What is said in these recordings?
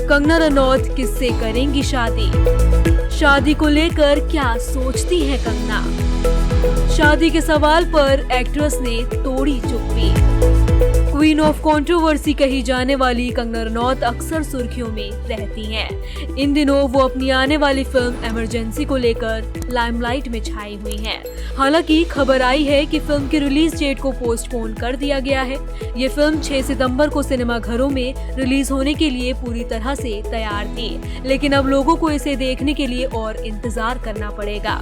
कंगना रनौत किससे करेंगी शादी? शादी को लेकर क्या सोचती है कंगना? शादी के सवाल पर एक्ट्रेस ने तोड़ी चुप्पी। क्वीन ऑफ कंट्रोवर्सी कही जाने वाली कंगना रनौत अक्सर सुर्खियों में रहती हैं। इन दिनों वो अपनी आने वाली फिल्म इमरजेंसी को लेकर लाइमलाइट में छाई हुई हैं। हालांकि खबर आई है कि फिल्म की रिलीज डेट को पोस्टपोन कर दिया गया है। ये फिल्म 6 सितंबर को सिनेमाघरों में रिलीज होने के लिए पूरी तरह से तैयार थी, लेकिन अब लोगों को इसे देखने के लिए और इंतजार करना पड़ेगा।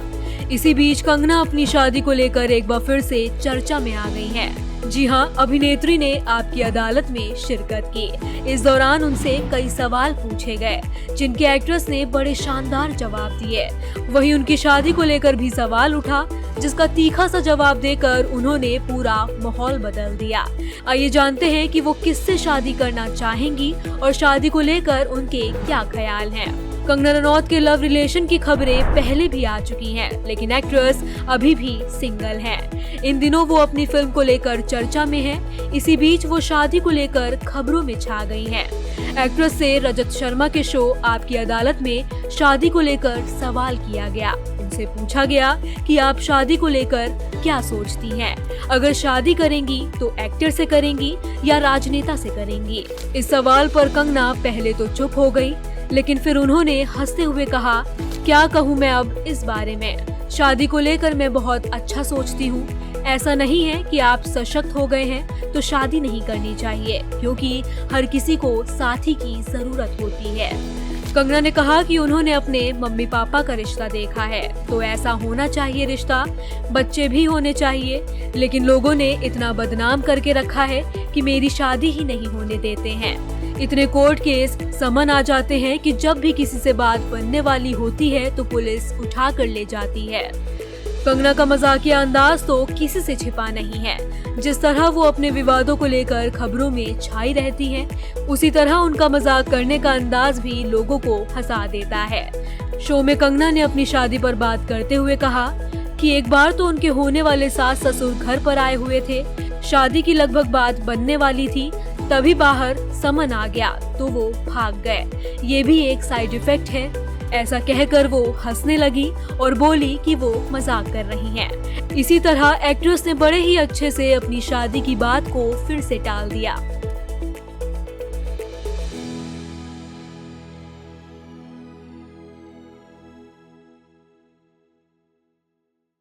इसी बीच कंगना अपनी शादी को लेकर एक बार फिर से चर्चा में आ गई हैं। जी हां, अभिनेत्री ने आपकी अदालत में शिरकत की। इस दौरान उनसे कई सवाल पूछे गए, जिनके एक्ट्रेस ने बड़े शानदार जवाब दिए। वहीं उनकी शादी को लेकर भी सवाल उठा, जिसका तीखा सा जवाब देकर उन्होंने पूरा माहौल बदल दिया। आइए जानते हैं कि वो किससे शादी करना चाहेंगी और शादी को लेकर उनके क्या ख्याल हैं। कंगना रनौत के लव रिलेशन की खबरें पहले भी आ चुकी हैं, लेकिन एक्ट्रेस अभी भी सिंगल हैं। इन दिनों वो अपनी फिल्म को लेकर चर्चा में हैं। इसी बीच वो शादी को लेकर खबरों में छा गई हैं। एक्ट्रेस से रजत शर्मा के शो आपकी अदालत में शादी को लेकर सवाल किया गया। उनसे पूछा गया कि आप शादी को लेकर क्या सोचती हैं? अगर शादी करेंगी तो एक्टर से करेंगी या राजनेता से करेंगी? इस सवाल पर कंगना पहले तो चुप हो गई, लेकिन फिर उन्होंने हंसते हुए कहा, क्या कहूँ मैं अब इस बारे में? शादी को लेकर मैं बहुत अच्छा सोचती हूँ। ऐसा नहीं है कि आप सशक्त हो गए हैं तो शादी नहीं करनी चाहिए, क्योंकि हर किसी को साथी की जरूरत होती है। कंगना ने कहा कि उन्होंने अपने मम्मी पापा का रिश्ता देखा है, तो ऐसा होना चाहिए रिश्ता, बच्चे भी होने चाहिए, लेकिन लोगों ने इतना बदनाम करके रखा है कि मेरी शादी ही नहीं होने देते हैं। इतने कोर्ट केस समन आ जाते हैं कि जब भी किसी से बात बनने वाली होती है तो पुलिस उठा कर ले जाती है। कंगना का मजाकिया अंदाज तो किसी से छिपा नहीं है। जिस तरह वो अपने विवादों को लेकर खबरों में छाई रहती हैं, उसी तरह उनका मजाक करने का अंदाज भी लोगों को हंसा देता है। शो में कंगना ने अपनी शादी पर बात करते हुए कहा कि एक बार तो उनके होने वाले सास ससुर घर पर आए हुए थे। शादी की लगभग बात बनने वाली थी, तभी बाहर समन आ गया तो वो भाग गए। ये भी एक साइड इफेक्ट है। ऐसा कहकर वो हंसने लगी और बोली कि वो मजाक कर रही हैं। इसी तरह एक्ट्रेस ने बड़े ही अच्छे से अपनी शादी की बात को फिर से टाल दिया।